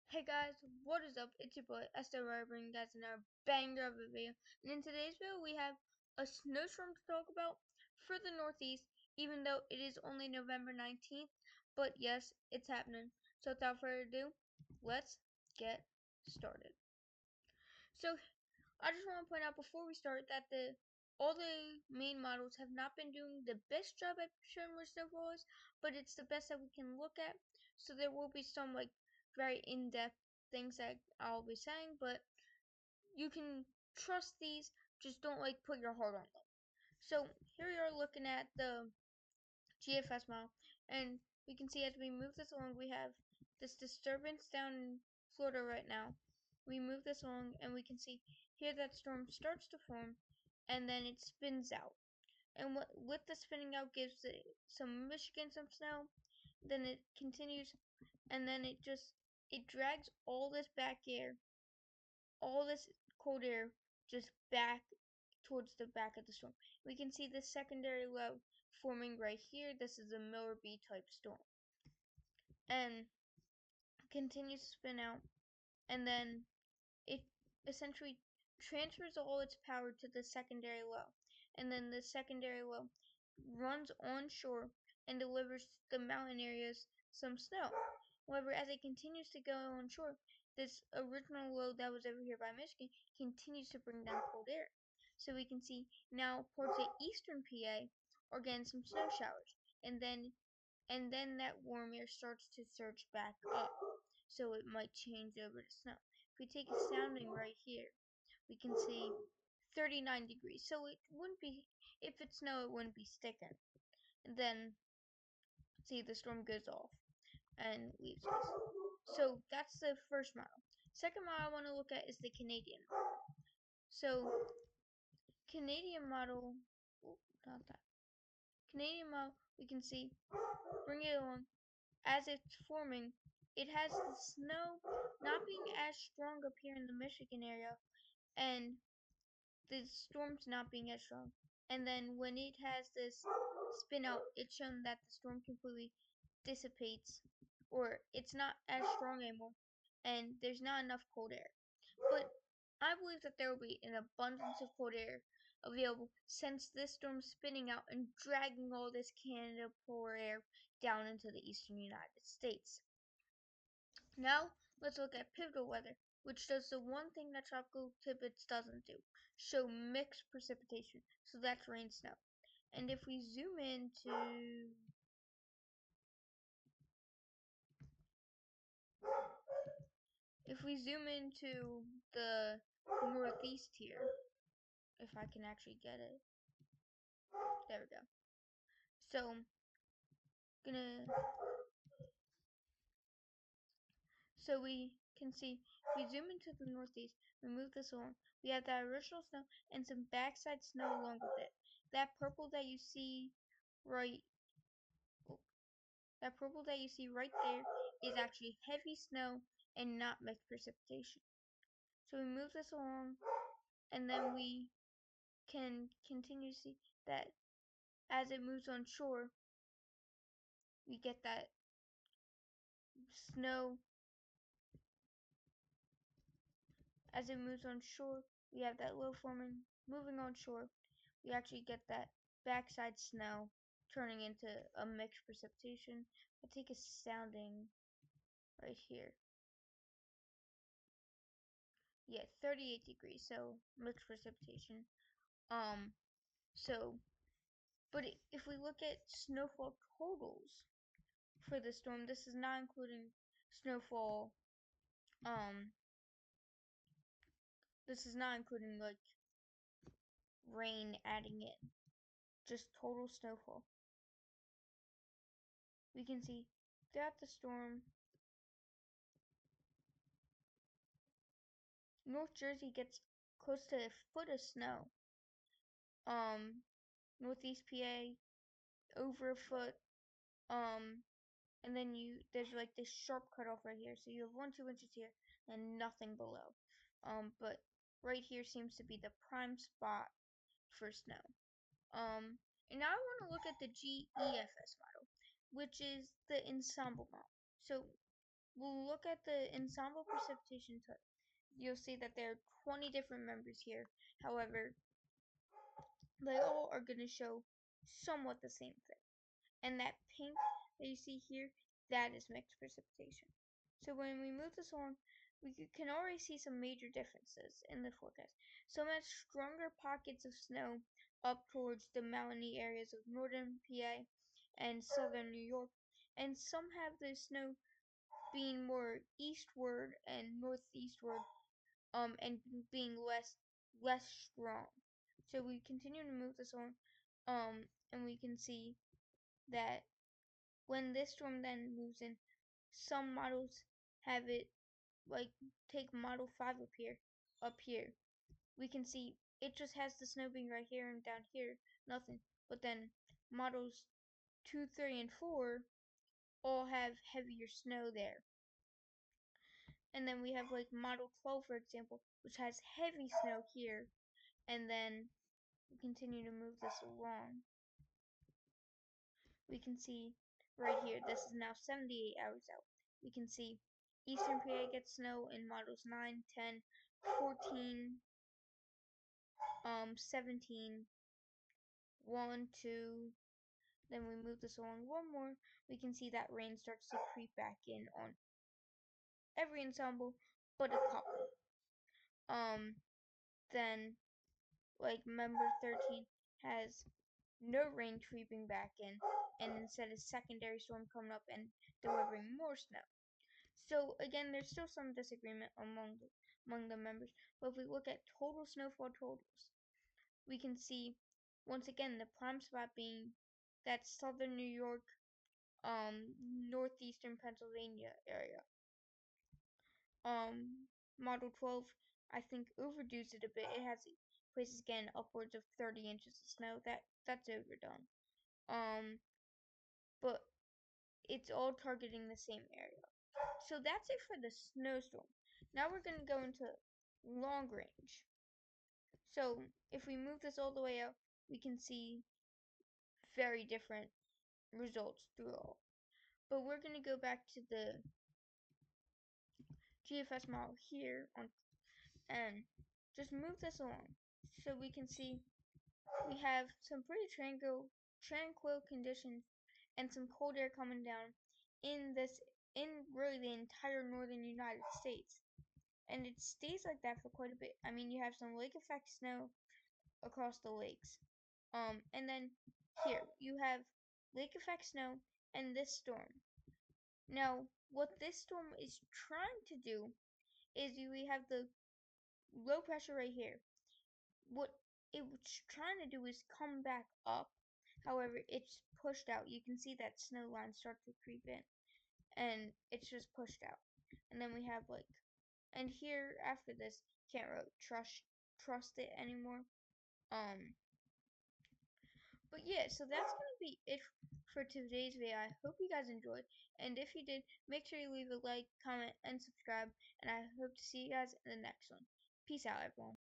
Hey guys, what is up? It's your boy Esther bringing you guys another banger of a video. And in today's video, we have a snowstorm to talk about for the Northeast, even though it is only November 19th. But yes, it's happening. So without further ado, let's get started. So I just want to point out before we start that all the main models have not been doing the best job at showing where snowfall is, but it's the best that we can look at. So there will be some very in-depth things that I'll be saying, but you can trust these. Just don't put your heart on them. So here we are looking at the GFS model, and we can see as we move this along, we have this disturbance down in Florida right now. We move this along, and we can see here that storm starts to form, and then it spins out. And with the spinning out gives it some Michigan some snow. Then it continues, and then it drags all this back air, all this cold air, just back towards the back of the storm. We can see the secondary low forming right here. This is a Miller B type storm, and continues to spin out, and then it essentially transfers all its power to the secondary low, and then the secondary low runs onshore and delivers to the mountain areas some snow. However, as it continues to go onshore, this original low that was over here by Michigan continues to bring down cold air. So we can see now parts of eastern PA are getting some snow showers, and then that warm air starts to surge back up, so it might change over to snow. If we take a sounding right here, we can see 39 degrees. So it wouldn't be, if it's snow, it wouldn't be sticking. And then, see, the storm goes off and leaves us. So that's the first model. Second model I want to look at is the Canadian model. So, Canadian model, not that. Canadian model, we can see, bring it along, as it's forming, it has the snow not being as strong up here in the Michigan area, and the storm's not being as strong. And then when it has this spin out, it's shown that the storm completely dissipates, or it's not as strong anymore, and there's not enough cold air. But I believe that there will be an abundance of cold air available since this storm's spinning out and dragging all this Canada polar air down into the eastern United States. Now, let's look at pivotal weather, which does the one thing that tropical tidbits doesn't do, show mixed precipitation. So that's rain, snow. And if we zoom into the northeast here, if I can actually get it. There we go. So, gonna so we can see, if we zoom into the northeast, we move this along, we have that original snow and some backside snow along with it. That purple that you see right there is actually heavy snow and not mixed precipitation. So we move this along, and then we can continue to see that as it moves on shore, we get that snow. As it moves on shore, we have that low forming, moving on shore. We actually get that backside snow turning into a mixed precipitation. I'll take a sounding right here. Yeah, 38 degrees, so mixed precipitation. So, but if we look at snowfall totals for the storm, this is not including snowfall. This is not including rain adding in, just total snowfall. We can see throughout the storm, North Jersey gets close to a foot of snow. Northeast PA over a foot. And then there's this sharp cutoff right here, so you have 1-2 inches here and nothing below. But right here seems to be the prime spot for snow. And now I want to look at the GEFS model, which is the ensemble model. So we'll look at the ensemble precipitation type. You'll see that there are 20 different members here. However, they all are going to show somewhat the same thing. And that pink that you see here, that is mixed precipitation. So when we move this on, we can already see some major differences in the forecast. Some have stronger pockets of snow up towards the mountainy areas of northern PA and southern New York, and some have the snow being more eastward and northeastward, and being less strong. So we continue to move this on, and we can see that when this storm then moves in, some models have it like take model 5 up here. We can see it just has the snow being right here and down here, nothing. But then models 2, 3, and 4 all have heavier snow there. And then we have like model 12, for example, which has heavy snow here. And then we continue to move this along. We can see right here, this is now 78 hours out. We can see Eastern PA gets snow in models 9, 10, 14, 17, 1, 2. Then we move this along one more. We can see that rain starts to creep back in on every ensemble but a couple. Then like member 13 has no rain creeping back in, and instead a secondary storm coming up and delivering more snow. So again, there's still some disagreement among the members, but if we look at total snowfall totals, we can see once again the prime spot being that southern New York, northeastern Pennsylvania area. Model 12, I think, overdoes it a bit. It has places again upwards of 30 inches of snow. That's overdone. But it's all targeting the same area. So that's it for the snowstorm. Now we're going to go into long range. So if we move this all the way up, we can see very different results through all. But we're going to go back to the GFS model here and just move this along. So we can see we have some pretty tranquil conditions and some cold air coming down in really the entire northern United States. And it stays like that for quite a bit. I mean, you have some lake effect snow across the lakes. And then here you have lake effect snow and this storm. Now, what this storm is trying to do is we have the low pressure right here. What it's trying to do is come back up. However, it's pushed out. You can see that snow line start to creep in, and it's just pushed out. And then we have like, and here after this, can't really trust it anymore. But yeah, so that's gonna be it for today's video. I hope you guys enjoyed, and if you did, make sure you leave a like, comment, and subscribe. And I hope to see you guys in the next one. Peace out, everyone.